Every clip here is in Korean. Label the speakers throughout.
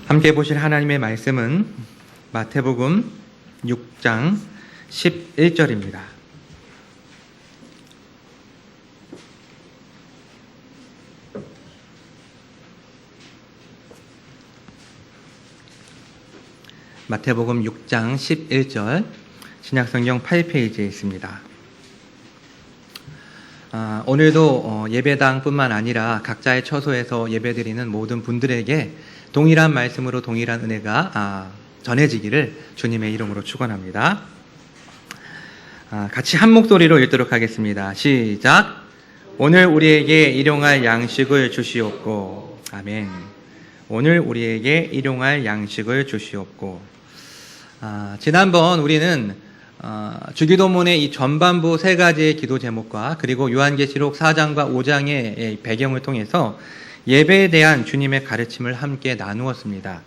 Speaker 1: 함께 보실 하나님의 말씀은 마태복음 6장 11절입니다. 마태복음 6장 11절 신약성경 8페이지에 있습니다. 오늘도 예배당뿐만 아니라 각자의 처소에서 예배드리는 모든 분들에게 동일한 말씀으로 동일한 은혜가 전해지기를 주님의 이름으로 축원합니다. 같이 한 목소리로 읽도록 하겠습니다. 시작. 오늘 우리에게 일용할 양식을 주시옵고. 아멘. 오늘 우리에게 일용할 양식을 주시옵고. 지난번 우리는 주기도문의 이 전반부 세 가지의 기도 제목과 그리고 요한계시록 4장과 5장의 배경을 통해서 예배에 대한 주님의 가르침을 함께 나누었습니다.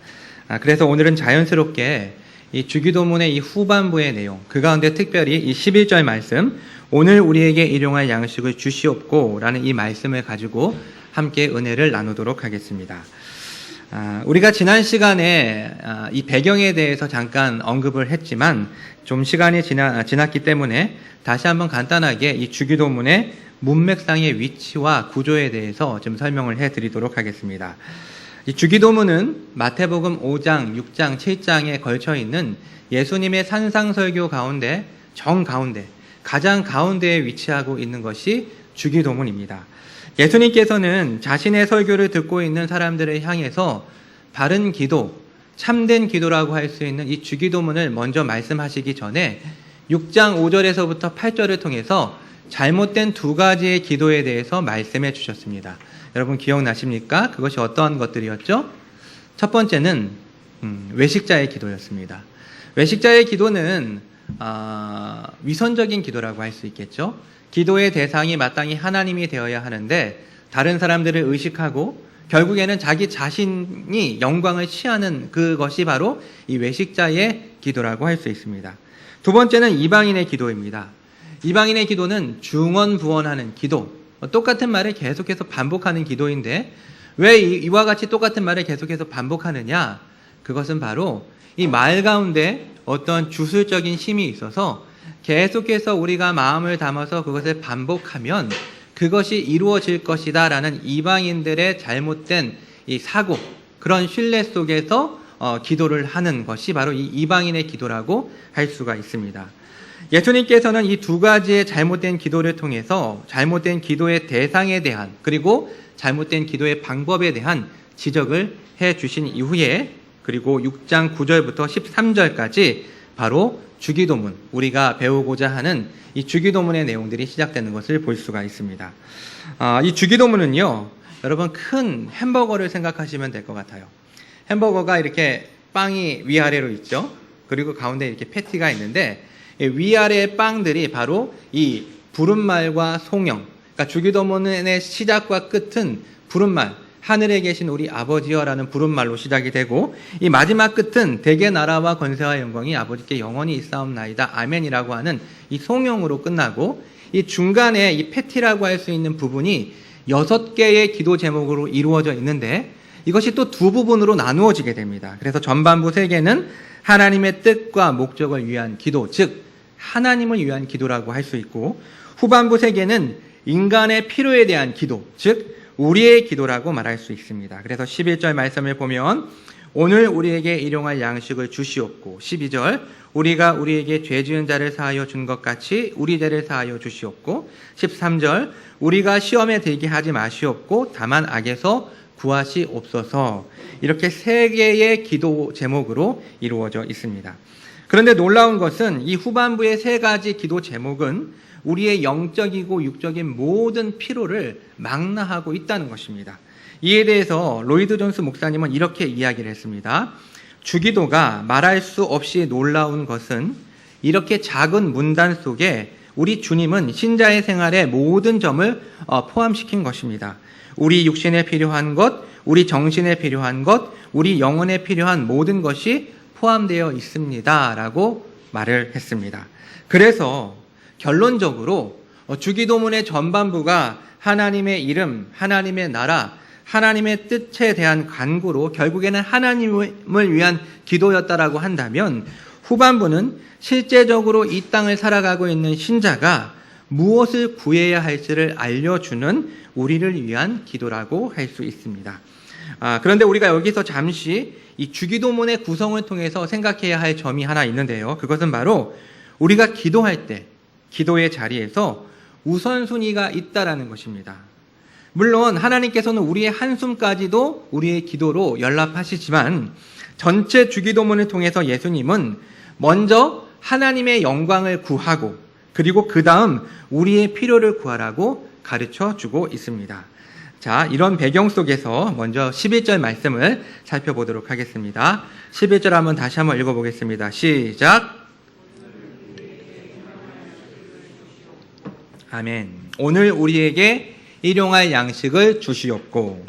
Speaker 1: 그래서 오늘은 자연스럽게 이 주기도문의 이 후반부의 내용, 그 가운데 특별히 이 11절 말씀, 오늘 우리에게 일용할 양식을 주시옵고 라는 이 말씀을 가지고 함께 은혜를 나누도록 하겠습니다. 우리가 지난 시간에 이 배경에 대해서 잠깐 언급을 했지만 좀 시간이 지났기 때문에 다시 한번 간단하게 이 주기도문의 문맥상의 위치와 구조에 대해서 좀 설명을 해드리도록 하겠습니다. 이 주기도문은 마태복음 5장, 6장, 7장에 걸쳐 있는 예수님의 산상설교 가운데 정가운데 가장 가운데에 위치하고 있는 것이 주기도문입니다. 예수님께서는 자신의 설교를 듣고 있는 사람들을 향해서 바른 기도, 참된 기도라고 할 수 있는 이 주기도문을 먼저 말씀하시기 전에 6장 5절에서부터 8절을 통해서 잘못된 두 가지의 기도에 대해서 말씀해 주셨습니다. 여러분 기억나십니까? 그것이 어떤 것들이었죠? 첫 번째는 외식자의 기도였습니다. 외식자의 기도는 위선적인 기도라고 할 수 있겠죠. 기도의 대상이 마땅히 하나님이 되어야 하는데 다른 사람들을 의식하고 결국에는 자기 자신이 영광을 취하는 그것이 바로 이 외식자의 기도라고 할 수 있습니다. 두 번째는 이방인의 기도입니다. 이방인의 기도는 중언부언하는 기도, 똑같은 말을 계속해서 반복하는 기도인데 왜 이와 같이 똑같은 말을 계속해서 반복하느냐? 그것은 바로 이 말 가운데 어떤 주술적인 힘이 있어서 계속해서 우리가 마음을 담아서 그것을 반복하면 그것이 이루어질 것이다 라는 이방인들의 잘못된 이 사고, 그런 신뢰 속에서 기도를 하는 것이 바로 이 이방인의 기도라고 할 수가 있습니다. 예수님께서는 이 두 가지의 잘못된 기도를 통해서 잘못된 기도의 대상에 대한 그리고 잘못된 기도의 방법에 대한 지적을 해 주신 이후에 그리고 6장 9절부터 13절까지 바로 주기도문, 우리가 배우고자 하는 이 주기도문의 내용들이 시작되는 것을 볼 수가 있습니다. 이 주기도문은요, 여러분 큰 햄버거를 생각하시면 될 것 같아요. 햄버거가 이렇게 빵이 위아래로 있죠. 그리고 가운데 이렇게 패티가 있는데 위아래의 빵들이 바로 이 부른말과 송영, 그러니까 주기도문의 시작과 끝은 부른말, 하늘에 계신 우리 아버지여라는 부른말로 시작이 되고 이 마지막 끝은 대개 나라와 권세와 영광이 아버지께 영원히 있사옵나이다 아멘이라고 하는 이 송영으로 끝나고 이 중간에 이 패티라고 할 수 있는 부분이 6개의 기도 제목으로 이루어져 있는데 이것이 또 두 부분으로 나누어지게 됩니다. 그래서 전반부 3개는 하나님의 뜻과 목적을 위한 기도, 즉 하나님을 위한 기도라고 할 수 있고 후반부 3개는 인간의 필요에 대한 기도, 즉 우리의 기도라고 말할 수 있습니다. 그래서 11절 말씀을 보면 오늘 우리에게 일용할 양식을 주시옵고 12절 우리가 우리에게 죄 지은 자를 사하여 준 것 같이 우리 죄를 사하여 주시옵고 13절 우리가 시험에 들게 하지 마시옵고 다만 악에서 구하시옵소서. 이렇게 3개의 기도 제목으로 이루어져 있습니다. 그런데 놀라운 것은 이 후반부의 3가지 기도 제목은 우리의 영적이고 육적인 모든 필요를 망라하고 있다는 것입니다. 이에 대해서 로이드 존스 목사님은 이렇게 이야기를 했습니다. 주기도가 말할 수 없이 놀라운 것은 이렇게 작은 문단 속에 우리 주님은 신자의 생활의 모든 점을 포함시킨 것입니다. 우리 육신에 필요한 것, 우리 정신에 필요한 것, 우리 영혼에 필요한 모든 것이 포함되어 있습니다 라고 말을 했습니다. 그래서 결론적으로 주기도문의 전반부가 하나님의 이름, 하나님의 나라, 하나님의 뜻에 대한 간구로 결국에는 하나님을 위한 기도였다라고 한다면, 후반부는 실제적으로 이 땅을 살아가고 있는 신자가 무엇을 구해야 할지를 알려주는 우리를 위한 기도라고 할 수 있습니다. 그런데 우리가 여기서 잠시 이 주기도문의 구성을 통해서 생각해야 할 점이 하나 있는데요. 그것은 바로 우리가 기도할 때, 기도의 자리에서 우선순위가 있다라는 것입니다. 물론 하나님께서는 우리의 한숨까지도 우리의 기도로 연락하시지만, 전체 주기도문을 통해서 예수님은 먼저 하나님의 영광을 구하고, 그리고 그 다음 우리의 필요를 구하라고 가르쳐 주고 있습니다. 자, 이런 배경 속에서 먼저 11절 말씀을 살펴보도록 하겠습니다. 11절 한번 다시 한번 읽어보겠습니다. 시작. 아멘. 오늘 우리에게 일용할 양식을 주시옵고.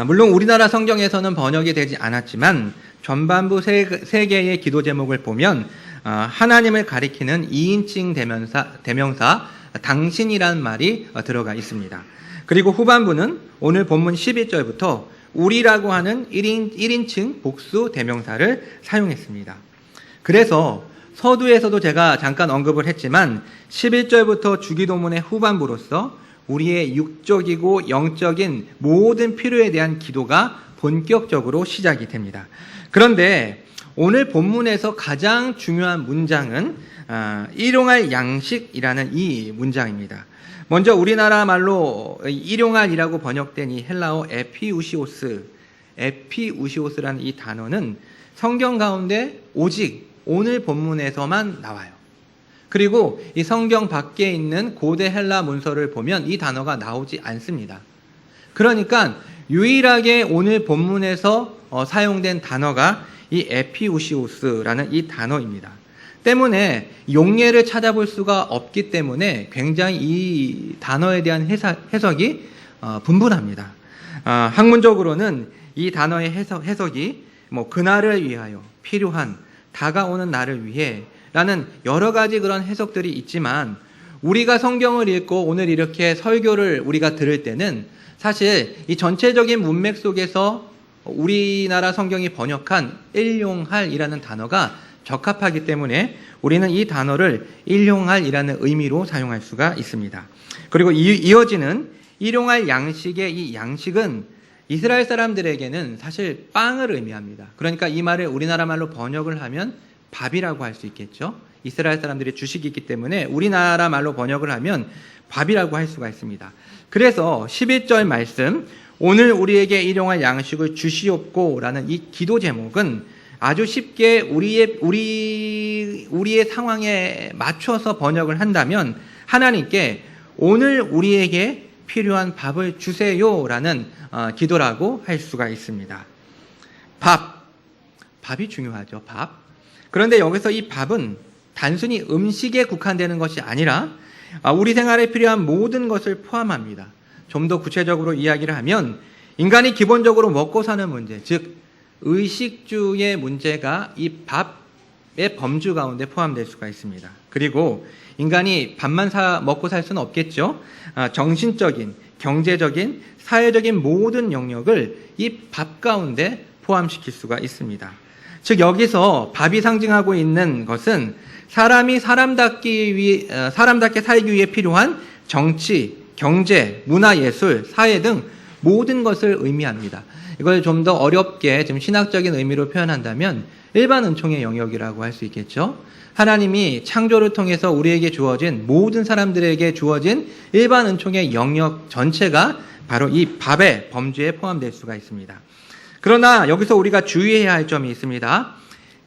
Speaker 1: 물론 우리나라 성경에서는 번역이 되지 않았지만 전반부 세 개의 기도 제목을 보면 하나님을 가리키는 2인칭 대명사 당신이란 말이 들어가 있습니다. 그리고 후반부는 오늘 본문 11절부터 우리라고 하는 1인칭 복수 대명사를 사용했습니다. 그래서 서두에서도 제가 잠깐 언급을 했지만 11절부터 주기도문의 후반부로서 우리의 육적이고 영적인 모든 필요에 대한 기도가 본격적으로 시작이 됩니다. 그런데 오늘 본문에서 가장 중요한 문장은 일용할 양식이라는 이 문장입니다. 먼저 우리나라 말로 일용할이라고 번역된 이 헬라어 에피우시오스라는 이 단어는 성경 가운데 오직 오늘 본문에서만 나와요. 그리고 이 성경 밖에 있는 고대 헬라 문서를 보면 이 단어가 나오지 않습니다. 그러니까 유일하게 오늘 본문에서 사용된 단어가 이 에피우시오스라는 이 단어입니다. 때문에 용례를 찾아볼 수가 없기 때문에 굉장히 이 단어에 대한 해석이 분분합니다. 학문적으로는 이 단어의 해석이 그날을 위하여, 필요한, 다가오는 날을 위해 라는 여러 가지 그런 해석들이 있지만, 우리가 성경을 읽고 오늘 이렇게 설교를 우리가 들을 때는 사실 이 전체적인 문맥 속에서 우리나라 성경이 번역한 일용할이라는 단어가 적합하기 때문에 우리는 이 단어를 일용할이라는 의미로 사용할 수가 있습니다. 그리고 이어지는 일용할 양식의 이 양식은 이스라엘 사람들에게는 사실 빵을 의미합니다. 그러니까 이 말을 우리나라 말로 번역을 하면 밥이라고 할 수 있겠죠. 이스라엘 사람들의 주식이기 때문에 우리나라 말로 번역을 하면 밥이라고 할 수가 있습니다. 그래서 11절 말씀, 오늘 우리에게 일용할 양식을 주시옵고 라는 이 기도 제목은 아주 쉽게 우리의 상황에 맞춰서 번역을 한다면 하나님께 오늘 우리에게 필요한 밥을 주세요라는 기도라고 할 수가 있습니다. 밥이 중요하죠. 밥. 그런데 여기서 이 밥은 단순히 음식에 국한되는 것이 아니라 우리 생활에 필요한 모든 것을 포함합니다. 좀 더 구체적으로 이야기를 하면 인간이 기본적으로 먹고 사는 문제, 즉 의식주의 문제가 이 밥의 범주 가운데 포함될 수가 있습니다. 그리고 인간이 밥만 먹고 살 수는 없겠죠. 정신적인, 경제적인, 사회적인 모든 영역을 이 밥 가운데 포함시킬 수가 있습니다. 즉 여기서 밥이 상징하고 있는 것은 사람이 사람답게 살기 위해 필요한 정치, 경제, 문화, 예술, 사회 등 모든 것을 의미합니다. 이걸 좀 더 어렵게 좀 신학적인 의미로 표현한다면 일반 은총의 영역이라고 할 수 있겠죠. 하나님이 창조를 통해서 우리에게 주어진, 모든 사람들에게 주어진 일반 은총의 영역 전체가 바로 이 밥의 범주에 포함될 수가 있습니다. 그러나 여기서 우리가 주의해야 할 점이 있습니다.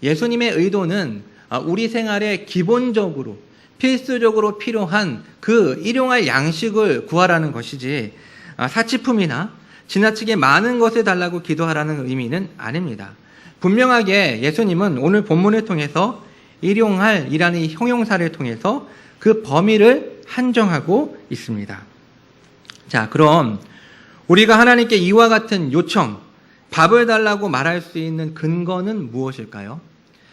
Speaker 1: 예수님의 의도는 우리 생활에 기본적으로 필수적으로 필요한 그 일용할 양식을 구하라는 것이지 사치품이나 지나치게 많은 것을 달라고 기도하라는 의미는 아닙니다. 분명하게 예수님은 오늘 본문을 통해서 일용할이라는 이 형용사를 통해서 그 범위를 한정하고 있습니다. 자, 그럼 우리가 하나님께 이와 같은 요청, 밥을 달라고 말할 수 있는 근거는 무엇일까요?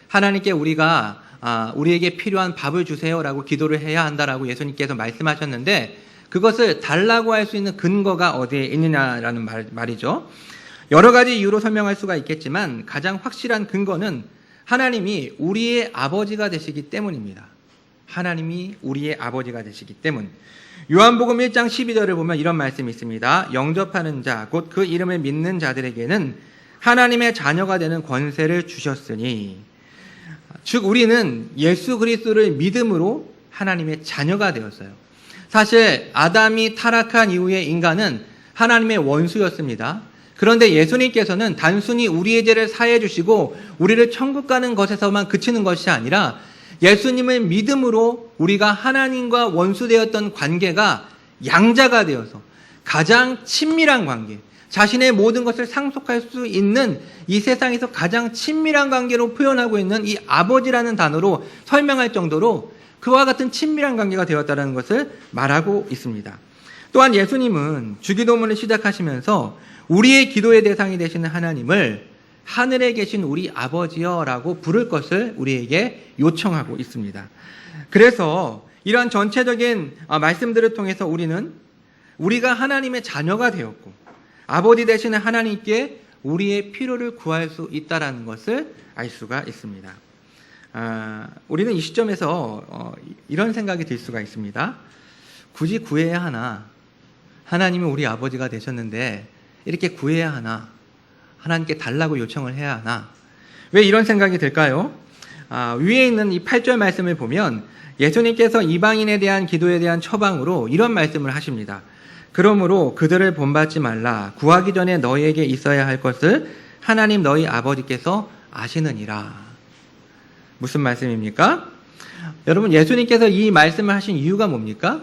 Speaker 1: 하나님께 우리에게 필요한 밥을 주세요라고 기도를 해야 한다라고 예수님께서 말씀하셨는데 그것을 달라고 할 수 있는 근거가 어디에 있느냐라는 말이죠. 여러 가지 이유로 설명할 수가 있겠지만 가장 확실한 근거는 하나님이 우리의 아버지가 되시기 때문입니다. 하나님이 우리의 아버지가 되시기 때문. 요한복음 1장 12절을 보면 이런 말씀이 있습니다. 영접하는 자, 곧 그 이름을 믿는 자들에게는 하나님의 자녀가 되는 권세를 주셨으니, 즉 우리는 예수 그리스도를 믿음으로 하나님의 자녀가 되었어요. 사실 아담이 타락한 이후에 인간은 하나님의 원수였습니다. 그런데 예수님께서는 단순히 우리의 죄를 사해 주시고 우리를 천국 가는 것에서만 그치는 것이 아니라 예수님을 믿음으로 우리가 하나님과 원수되었던 관계가 양자가 되어서 가장 친밀한 관계, 자신의 모든 것을 상속할 수 있는 이 세상에서 가장 친밀한 관계로 표현하고 있는 이 아버지라는 단어로 설명할 정도로 그와 같은 친밀한 관계가 되었다는 것을 말하고 있습니다. 또한 예수님은 주기도문을 시작하시면서 우리의 기도의 대상이 되시는 하나님을 하늘에 계신 우리 아버지여라고 부를 것을 우리에게 요청하고 있습니다. 그래서 이러한 전체적인 말씀들을 통해서 우리가 하나님의 자녀가 되었고 아버지 되시는 하나님께 우리의 필요를 구할 수 있다는 것을 알 수가 있습니다. 우리는 이 시점에서 이런 생각이 들 수가 있습니다. 굳이 구해야 하나? 하나님이 우리 아버지가 되셨는데 이렇게 구해야 하나? 하나님께 달라고 요청을 해야 하나? 왜 이런 생각이 들까요? 위에 있는 이 8절 말씀을 보면 예수님께서 이방인에 대한 기도에 대한 처방으로 이런 말씀을 하십니다. 그러므로 그들을 본받지 말라. 구하기 전에 너희에게 있어야 할 것을 하나님 너희 아버지께서 아시느니라. 무슨 말씀입니까? 여러분, 예수님께서 이 말씀을 하신 이유가 뭡니까?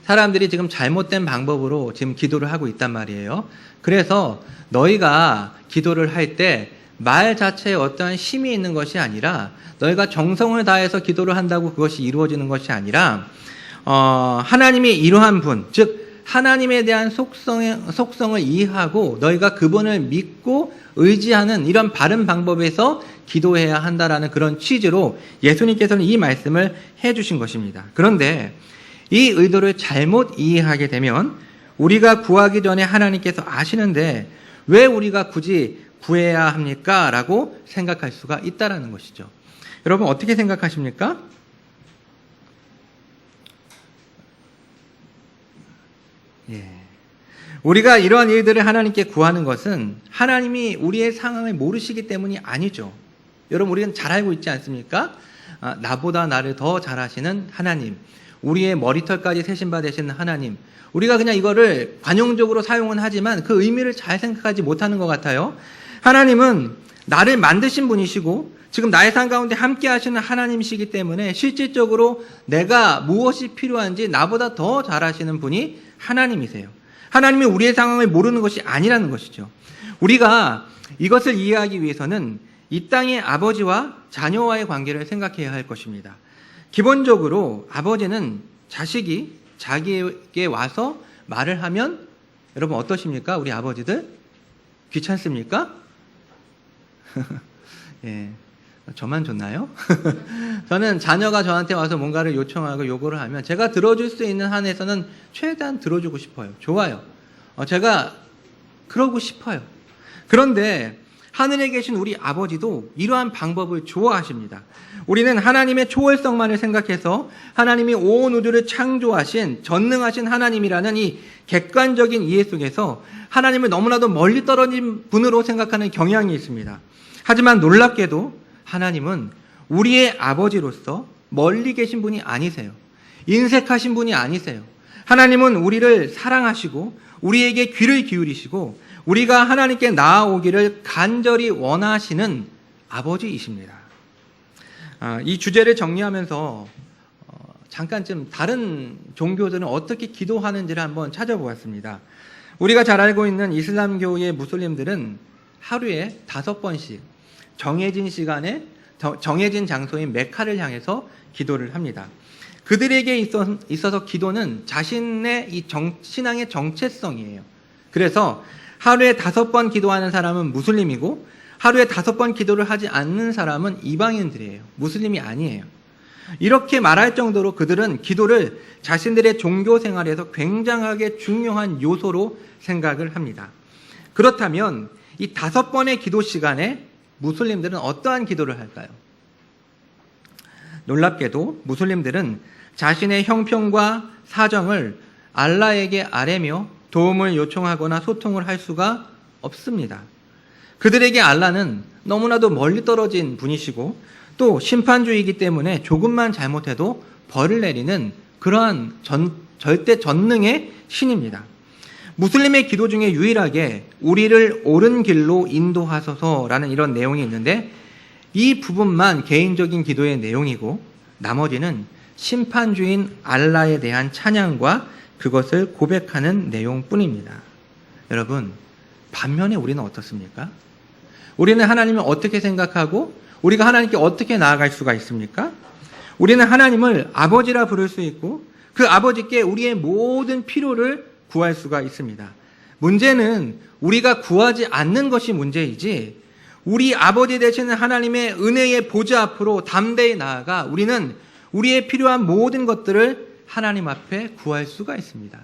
Speaker 1: 사람들이 지금 잘못된 방법으로 지금 기도를 하고 있단 말이에요. 그래서 너희가 기도를 할 때 말 자체에 어떠한 힘이 있는 것이 아니라 너희가 정성을 다해서 기도를 한다고 그것이 이루어지는 것이 아니라 하나님이 이러한 분, 즉 하나님에 대한 속성을 이해하고 너희가 그분을 믿고 의지하는 이런 바른 방법에서 기도해야 한다라는 그런 취지로 예수님께서는 이 말씀을 해주신 것입니다. 그런데 이 의도를 잘못 이해하게 되면 우리가 구하기 전에 하나님께서 아시는데 왜 우리가 굳이 구해야 합니까? 라고 생각할 수가 있다는 것이죠. 여러분 어떻게 생각하십니까? 우리가 이러한 일들을 하나님께 구하는 것은 하나님이 우리의 상황을 모르시기 때문이 아니죠. 여러분 우리는 잘 알고 있지 않습니까? 나보다 나를 더 잘 아시는 하나님, 우리의 머리털까지 세신 바 되시는 하나님, 우리가 그냥 이거를 관용적으로 사용은 하지만 그 의미를 잘 생각하지 못하는 것 같아요. 하나님은 나를 만드신 분이시고 지금 나의 삶 가운데 함께 하시는 하나님이시기 때문에 실질적으로 내가 무엇이 필요한지 나보다 더 잘 아시는 분이 하나님이세요. 하나님이 우리의 상황을 모르는 것이 아니라는 것이죠. 우리가 이것을 이해하기 위해서는 이 땅의 아버지와 자녀와의 관계를 생각해야 할 것입니다. 기본적으로 아버지는 자식이 자기에게 와서 말을 하면 여러분 어떠십니까? 우리 아버지들? 귀찮습니까? 예, 저만 좋나요? 저는 자녀가 저한테 와서 뭔가를 요청하고 요구를 하면 제가 들어줄 수 있는 한에서는 최대한 들어주고 싶어요. 좋아요. 제가 그러고 싶어요. 그런데 하늘에 계신 우리 아버지도 이러한 방법을 좋아하십니다. 우리는 하나님의 초월성만을 생각해서 하나님이 온 우주를 창조하신 전능하신 하나님이라는 이 객관적인 이해 속에서 하나님을 너무나도 멀리 떨어진 분으로 생각하는 경향이 있습니다. 하지만 놀랍게도 하나님은 우리의 아버지로서 멀리 계신 분이 아니세요. 인색하신 분이 아니세요. 하나님은 우리를 사랑하시고 우리에게 귀를 기울이시고 우리가 하나님께 나아오기를 간절히 원하시는 아버지이십니다. 이 주제를 정리하면서 잠깐쯤 다른 종교들은 어떻게 기도하는지를 한번 찾아보았습니다. 우리가 잘 알고 있는 이슬람교의 무슬림들은 하루에 5번씩 정해진 시간에 정해진 장소인 메카를 향해서 기도를 합니다. 그들에게 있어서 기도는 자신의 이 신앙의 정체성이에요. 그래서 하루에 5번 기도하는 사람은 무슬림이고 하루에 5번 기도를 하지 않는 사람은 이방인들이에요. 무슬림이 아니에요. 이렇게 말할 정도로 그들은 기도를 자신들의 종교 생활에서 굉장하게 중요한 요소로 생각을 합니다. 그렇다면 이 5번의 기도 시간에 무슬림들은 어떠한 기도를 할까요? 놀랍게도 무슬림들은 자신의 형편과 사정을 알라에게 아뢰며 도움을 요청하거나 소통을 할 수가 없습니다. 그들에게 알라는 너무나도 멀리 떨어진 분이시고 또 심판주의이기 때문에 조금만 잘못해도 벌을 내리는 그러한 절대 전능의 신입니다. 무슬림의 기도 중에 유일하게 우리를 옳은 길로 인도하소서라는 이런 내용이 있는데 이 부분만 개인적인 기도의 내용이고 나머지는 심판주인 알라에 대한 찬양과 그것을 고백하는 내용뿐입니다. 여러분, 반면에 우리는 어떻습니까? 우리는 하나님을 어떻게 생각하고 우리가 하나님께 어떻게 나아갈 수가 있습니까? 우리는 하나님을 아버지라 부를 수 있고 그 아버지께 우리의 모든 필요를 구할 수가 있습니다. 문제는 우리가 구하지 않는 것이 문제이지 우리 아버지 되시는 하나님의 은혜의 보좌 앞으로 담대히 나아가 우리는 우리의 필요한 모든 것들을 하나님 앞에 구할 수가 있습니다.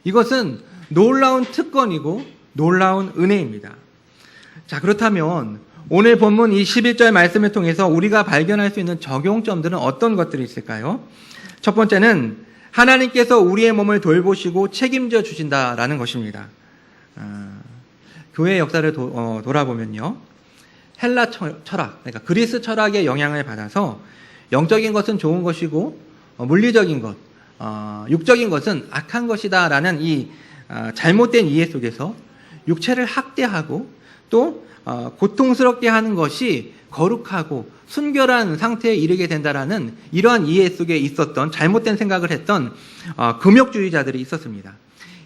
Speaker 1: 이것은 놀라운 특권이고 놀라운 은혜입니다. 자, 그렇다면 오늘 본문 이 11절 말씀을 통해서 우리가 발견할 수 있는 적용점들은 어떤 것들이 있을까요? 첫 번째는 하나님께서 우리의 몸을 돌보시고 책임져 주신다라는 것입니다. 교회 역사를 돌아보면요. 헬라 철학, 그러니까 그리스 철학의 영향을 받아서 영적인 것은 좋은 것이고 물리적인 것, 육적인 것은 악한 것이다라는 이 잘못된 이해 속에서 육체를 학대하고 또 고통스럽게 하는 것이 거룩하고 순결한 상태에 이르게 된다라는 이러한 이해 속에 있었던 잘못된 생각을 했던 금욕주의자들이 있었습니다.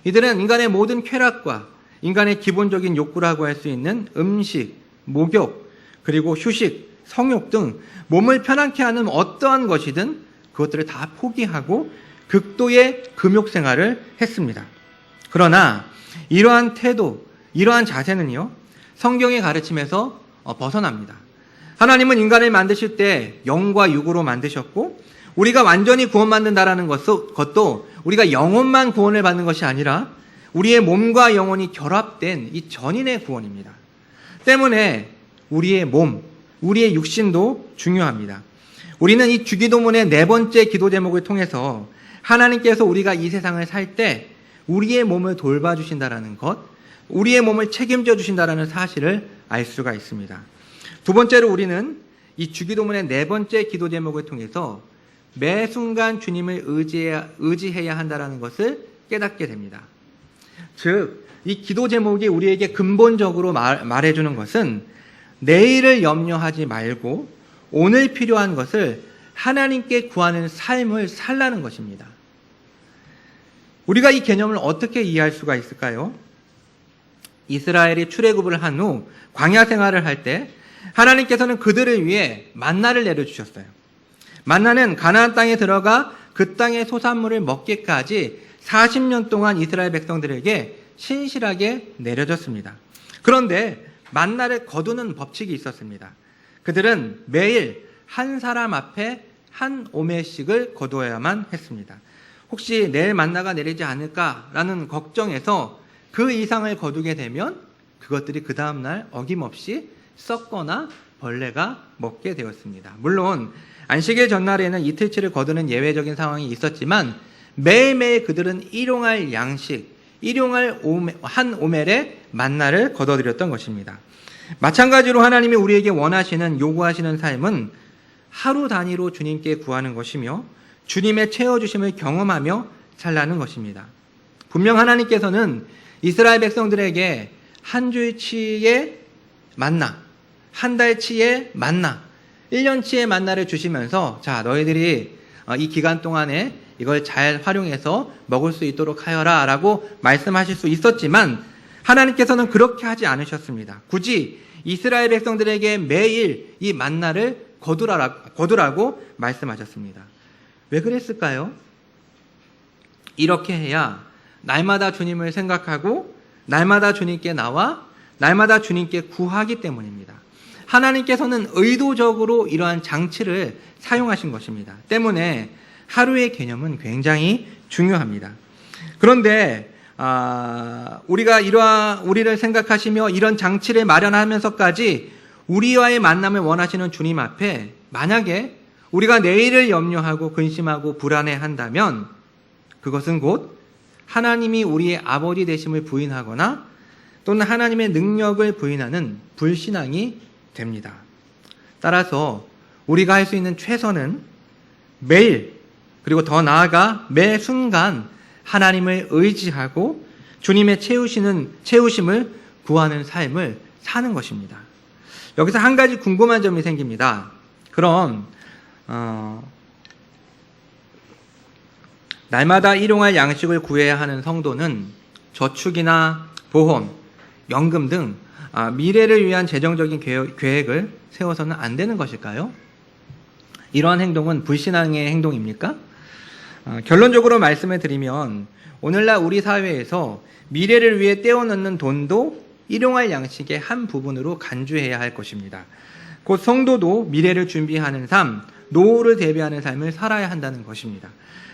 Speaker 1: 이들은 인간의 모든 쾌락과 인간의 기본적인 욕구라고 할 수 있는 음식, 목욕, 그리고 휴식, 성욕 등 몸을 편안케 하는 어떠한 것이든 그것들을 다 포기하고 극도의 금욕 생활을 했습니다. 그러나 이러한 태도, 이러한 자세는요, 성경의 가르침에서 벗어납니다. 하나님은 인간을 만드실 때 영과 육으로 만드셨고 우리가 완전히 구원받는다라는 것도 우리가 영혼만 구원을 받는 것이 아니라 우리의 몸과 영혼이 결합된 이 전인의 구원입니다. 때문에 우리의 몸, 우리의 육신도 중요합니다. 우리는 이 주기도문의 4번째 기도 제목을 통해서 하나님께서 우리가 이 세상을 살 때 우리의 몸을 돌봐주신다라는 것, 우리의 몸을 책임져 주신다라는 사실을 알 수가 있습니다. 두 번째로 우리는 이 주기도문의 4번째 기도 제목을 통해서 매 순간 주님을 의지해야 한다라는 것을 깨닫게 됩니다. 즉, 이 기도 제목이 우리에게 근본적으로 말해주는 것은 내일을 염려하지 말고 오늘 필요한 것을 하나님께 구하는 삶을 살라는 것입니다. 우리가 이 개념을 어떻게 이해할 수가 있을까요? 이스라엘이 출애굽을 한 후 광야 생활을 할 때 하나님께서는 그들을 위해 만나를 내려주셨어요. 만나는 가나안 땅에 들어가 그 땅의 소산물을 먹기까지 40년 동안 이스라엘 백성들에게 신실하게 내려졌습니다. 그런데 만나를 거두는 법칙이 있었습니다. 그들은 매일 한 사람 앞에 한 오멜씩을 거두어야만 했습니다. 혹시 내일 만나가 내리지 않을까라는 걱정에서 그 이상을 거두게 되면 그것들이 그 다음날 어김없이 썩거나 벌레가 먹게 되었습니다. 물론 안식일 전날에는 이틀치를 거두는 예외적인 상황이 있었지만 매일매일 그들은 일용할 양식, 일용할 한 오멜의 만나를 거둬들였던 것입니다. 마찬가지로 하나님이 우리에게 원하시는, 요구하시는 삶은 하루 단위로 주님께 구하는 것이며 주님의 채워주심을 경험하며 살라는 것입니다. 분명 하나님께서는 이스라엘 백성들에게 한 주일치의 만나, 한 달치의 만나, 1년치의 만나를 주시면서 자, 너희들이 이 기간 동안에 이걸 잘 활용해서 먹을 수 있도록 하여라 라고 말씀하실 수 있었지만 하나님께서는 그렇게 하지 않으셨습니다. 굳이 이스라엘 백성들에게 매일 이 만나를 거두라고 말씀하셨습니다. 왜 그랬을까요? 이렇게 해야 날마다 주님을 생각하고 날마다 주님께 나와 날마다 주님께 구하기 때문입니다. 하나님께서는 의도적으로 이러한 장치를 사용하신 것입니다. 때문에 하루의 개념은 굉장히 중요합니다. 그런데 우리를 생각하시며 이런 장치를 마련하면서까지 우리와의 만남을 원하시는 주님 앞에 만약에 우리가 내일을 염려하고 근심하고 불안해한다면 그것은 곧 하나님이 우리의 아버지 되심을 부인하거나 또는 하나님의 능력을 부인하는 불신앙이 됩니다. 따라서 우리가 할 수 있는 최선은 매일 그리고 더 나아가 매 순간 하나님을 의지하고 주님의 채우심을 구하는 삶을 사는 것입니다. 여기서 한 가지 궁금한 점이 생깁니다. 그럼 날마다 일용할 양식을 구해야 하는 성도는 저축이나 보험, 연금 등 미래를 위한 재정적인 계획을 세워서는 안 되는 것일까요? 이러한 행동은 불신앙의 행동입니까? 결론적으로 말씀을 드리면 오늘날 우리 사회에서 미래를 위해 떼어넣는 돈도 일용할 양식의 한 부분으로 간주해야 할 것입니다. 곧 성도도 미래를 준비하는 삶, 노후를 대비하는 삶을 살아야 한다는 것입니다.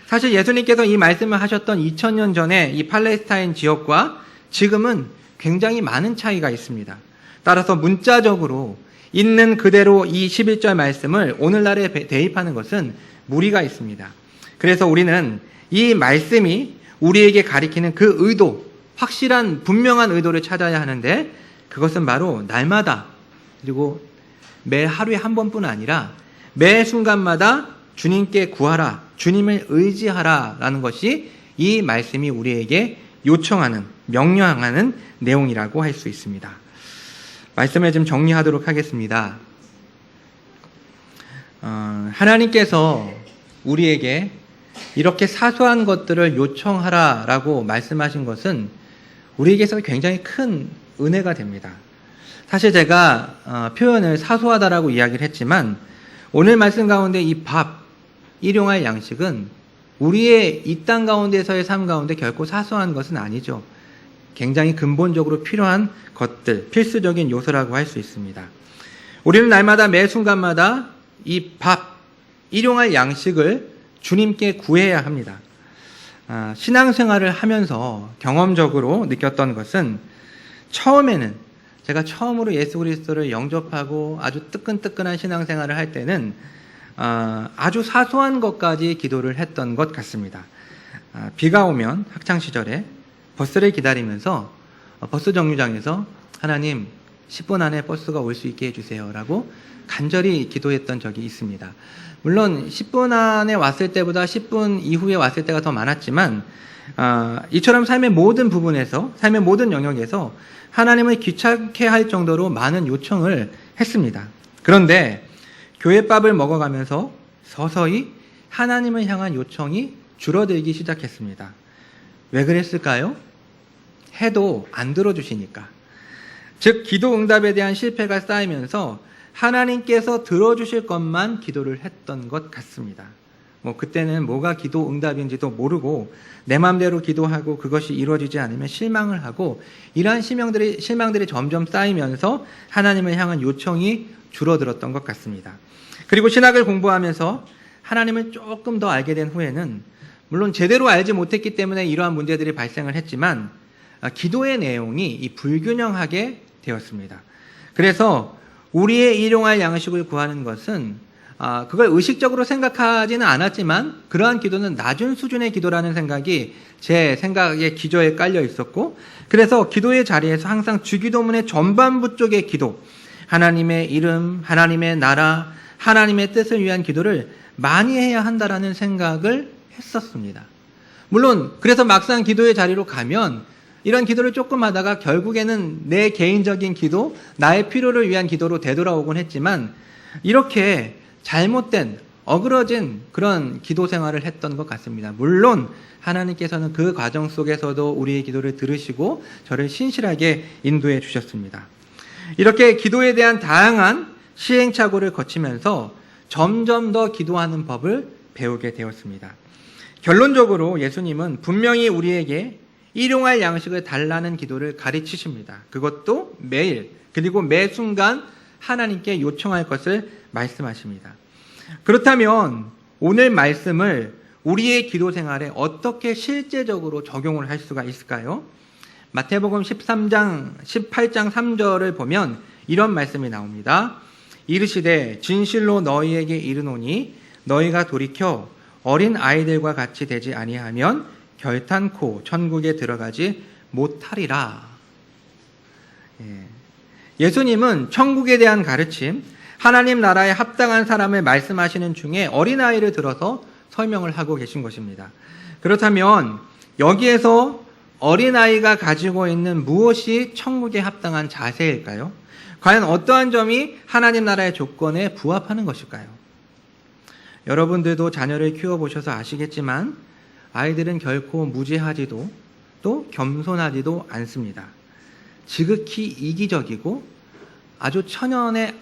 Speaker 1: 사실 예수님께서 이 말씀을 하셨던 2000년 전에 이 팔레스타인 지역과 지금은 굉장히 많은 차이가 있습니다. 따라서 문자적으로 있는 그대로 이 11절 말씀을 오늘날에 대입하는 것은 무리가 있습니다. 그래서 우리는 이 말씀이 우리에게 가리키는 그 의도, 확실한 분명한 의도를 찾아야 하는데 그것은 바로 날마다 그리고 매 하루에 한 번뿐 아니라 매 순간마다 주님께 구하라, 주님을 의지하라 라는 것이 이 말씀이 우리에게 요청하는, 명령하는 내용이라고 할 수 있습니다. 말씀을 좀 정리하도록 하겠습니다. 하나님께서 우리에게 이렇게 사소한 것들을 요청하라라고 말씀하신 것은 우리에게서 굉장히 큰 은혜가 됩니다. 사실 제가 표현을 사소하다라고 이야기를 했지만 오늘 말씀 가운데 이 밥, 일용할 양식은 우리의 이 땅 가운데서의 삶 가운데 결코 사소한 것은 아니죠. 굉장히 근본적으로 필요한 것들, 필수적인 요소라고 할 수 있습니다. 우리는 날마다 매 순간마다 이 밥, 일용할 양식을 주님께 구해야 합니다. 신앙생활을 하면서 경험적으로 느꼈던 것은 처음에는 제가 처음으로 예수 그리스도를 영접하고 아주 뜨끈뜨끈한 신앙생활을 할 때는 아주 사소한 것까지 기도를 했던 것 같습니다. 비가 오면 학창시절에 버스를 기다리면서 버스 정류장에서 하나님 10분 안에 버스가 올 수 있게 해주세요 라고 간절히 기도했던 적이 있습니다. 물론 10분 안에 왔을 때보다 10분 이후에 왔을 때가 더 많았지만 이처럼 삶의 모든 부분에서, 삶의 모든 영역에서 하나님을 귀찮게 할 정도로 많은 요청을 했습니다. 그런데 교회밥을 먹어가면서 서서히 하나님을 향한 요청이 줄어들기 시작했습니다. 왜 그랬을까요? 해도 안 들어주시니까. 즉 기도 응답에 대한 실패가 쌓이면서 하나님께서 들어주실 것만 기도를 했던 것 같습니다. 그때는 뭐가 기도 응답인지도 모르고 내 마음대로 기도하고 그것이 이루어지지 않으면 실망을 하고 이러한 실망들이 점점 쌓이면서 하나님을 향한 요청이 줄어들었던 것 같습니다. 그리고 신학을 공부하면서 하나님을 조금 더 알게 된 후에는 물론 제대로 알지 못했기 때문에 이러한 문제들이 발생을 했지만 기도의 내용이 이 불균형하게 되었습니다. 그래서 우리의 일용할 양식을 구하는 것은 그걸 의식적으로 생각하지는 않았지만 그러한 기도는 낮은 수준의 기도라는 생각이 제 생각의 기저에 깔려 있었고 그래서 기도의 자리에서 항상 주기도문의 전반부 쪽의 기도, 하나님의 이름, 하나님의 나라, 하나님의 뜻을 위한 기도를 많이 해야 한다라는 생각을 했었습니다. 물론 그래서 막상 기도의 자리로 가면 이런 기도를 조금 하다가 결국에는 내 개인적인 기도, 나의 필요를 위한 기도로 되돌아오곤 했지만 이렇게 잘못된, 어그러진 그런 기도 생활을 했던 것 같습니다. 물론 하나님께서는 그 과정 속에서도 우리의 기도를 들으시고 저를 신실하게 인도해 주셨습니다. 이렇게 기도에 대한 다양한 시행착오를 거치면서 점점 더 기도하는 법을 배우게 되었습니다. 결론적으로 예수님은 분명히 우리에게 일용할 양식을 달라는 기도를 가르치십니다. 그것도 매일 그리고 매 순간 하나님께 요청할 것을 말씀하십니다. 그렇다면 오늘 말씀을 우리의 기도 생활에 어떻게 실제적으로 적용을 할 수가 있을까요? 마태복음 18장 3절을 보면 이런 말씀이 나옵니다. 이르시되 진실로 너희에게 이르노니 너희가 돌이켜 어린 아이들과 같이 되지 아니하면 결탄코 천국에 들어가지 못하리라. 예수님은 천국에 대한 가르침, 하나님 나라에 합당한 사람을 말씀하시는 중에 어린아이를 들어서 설명을 하고 계신 것입니다. 그렇다면 여기에서 어린아이가 가지고 있는 무엇이 천국에 합당한 자세일까요? 과연 어떠한 점이 하나님 나라의 조건에 부합하는 것일까요? 여러분들도 자녀를 키워보셔서 아시겠지만 아이들은 결코 무지하지도 또 겸손하지도 않습니다. 지극히 이기적이고 아주 천연의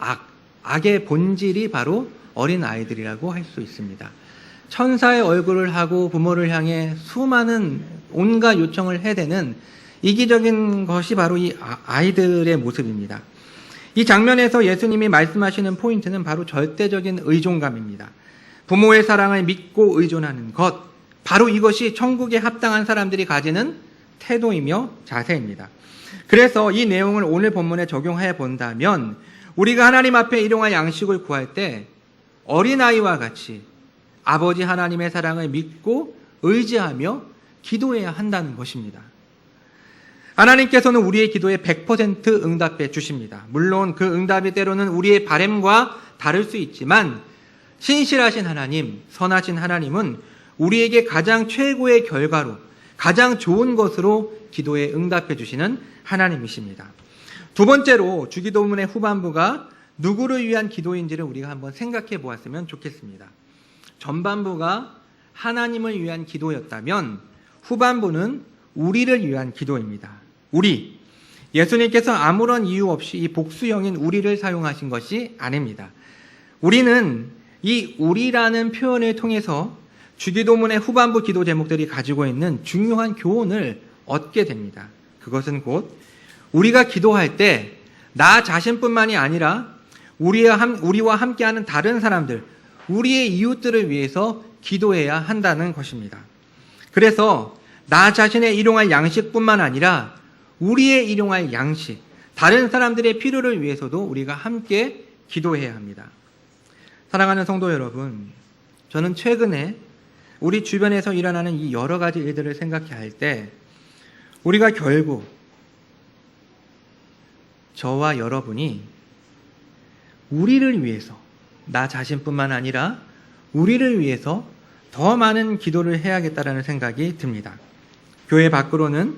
Speaker 1: 악의 본질이 바로 어린 아이들이라고 할 수 있습니다. 천사의 얼굴을 하고 부모를 향해 수많은 온갖 요청을 해대는 이기적인 것이 바로 이 아이들의 모습입니다. 이 장면에서 예수님이 말씀하시는 포인트는 바로 절대적인 의존감입니다. 부모의 사랑을 믿고 의존하는 것, 바로 이것이 천국에 합당한 사람들이 가지는 태도이며 자세입니다. 그래서 이 내용을 오늘 본문에 적용해 본다면 우리가 하나님 앞에 일용할 양식을 구할 때 어린아이와 같이 아버지 하나님의 사랑을 믿고 의지하며 기도해야 한다는 것입니다. 하나님께서는 우리의 기도에 100% 응답해 주십니다. 물론 그 응답이 때로는 우리의 바람과 다를 수 있지만 신실하신 하나님, 선하신 하나님은 우리에게 가장 최고의 결과로 가장 좋은 것으로 기도에 응답해 주시는 하나님이십니다. 두 번째로 주기도문의 후반부가 누구를 위한 기도인지를 우리가 한번 생각해 보았으면 좋겠습니다. 전반부가 하나님을 위한 기도였다면 후반부는 우리를 위한 기도입니다. 우리. 예수님께서 아무런 이유 없이 이 복수형인 우리를 사용하신 것이 아닙니다. 우리는 이 우리라는 표현을 통해서 주기도문의 후반부 기도 제목들이 가지고 있는 중요한 교훈을 얻게 됩니다. 그것은 곧 우리가 기도할 때 나 자신뿐만이 아니라 우리와 함께하는 다른 사람들, 우리의 이웃들을 위해서 기도해야 한다는 것입니다. 그래서 나 자신의 일용할 양식뿐만 아니라 우리의 일용할 양식, 다른 사람들의 필요를 위해서도 우리가 함께 기도해야 합니다. 사랑하는 성도 여러분, 저는 최근에 우리 주변에서 일어나는 이 여러 가지 일들을 생각할 때 우리가 결국 저와 여러분이 우리를 위해서, 나 자신뿐만 아니라 우리를 위해서 더 많은 기도를 해야겠다라는 생각이 듭니다. 교회 밖으로는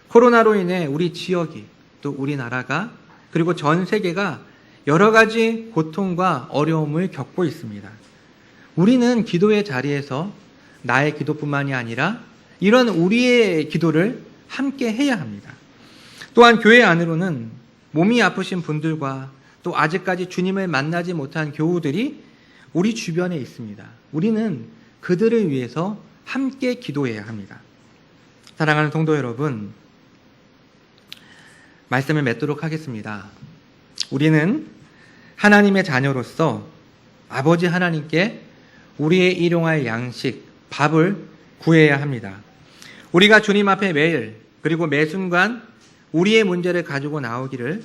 Speaker 1: 코로나로 인해 우리 지역이, 또 우리나라가, 그리고 전 세계가 여러 가지 고통과 어려움을 겪고 있습니다. 우리는 기도의 자리에서 나의 기도뿐만이 아니라 이런 우리의 기도를 함께 해야 합니다. 또한 교회 안으로는 몸이 아프신 분들과 또 아직까지 주님을 만나지 못한 교우들이 우리 주변에 있습니다. 우리는 그들을 위해서 함께 기도해야 합니다. 사랑하는 성도 여러분, 말씀을 맺도록 하겠습니다. 우리는 하나님의 자녀로서 아버지 하나님께 우리의 일용할 양식, 밥을 구해야 합니다. 우리가 주님 앞에 매일 그리고 매 순간 우리의 문제를 가지고 나오기를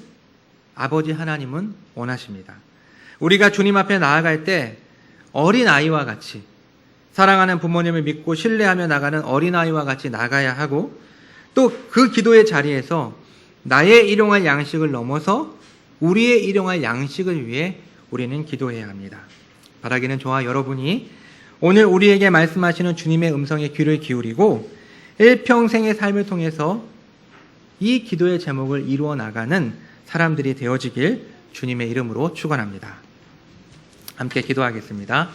Speaker 1: 아버지 하나님은 원하십니다. 우리가 주님 앞에 나아갈 때 어린아이와 같이 사랑하는 부모님을 믿고 신뢰하며 나가는 어린아이와 같이 나가야 하고 또 그 기도의 자리에서 나의 일용할 양식을 넘어서 우리의 일용할 양식을 위해 우리는 기도해야 합니다. 바라기는 저와 여러분이 오늘 우리에게 말씀하시는 주님의 음성에 귀를 기울이고 일평생의 삶을 통해서 이 기도의 제목을 이루어 나가는 사람들이 되어지길 주님의 이름으로 축원합니다. 함께 기도하겠습니다.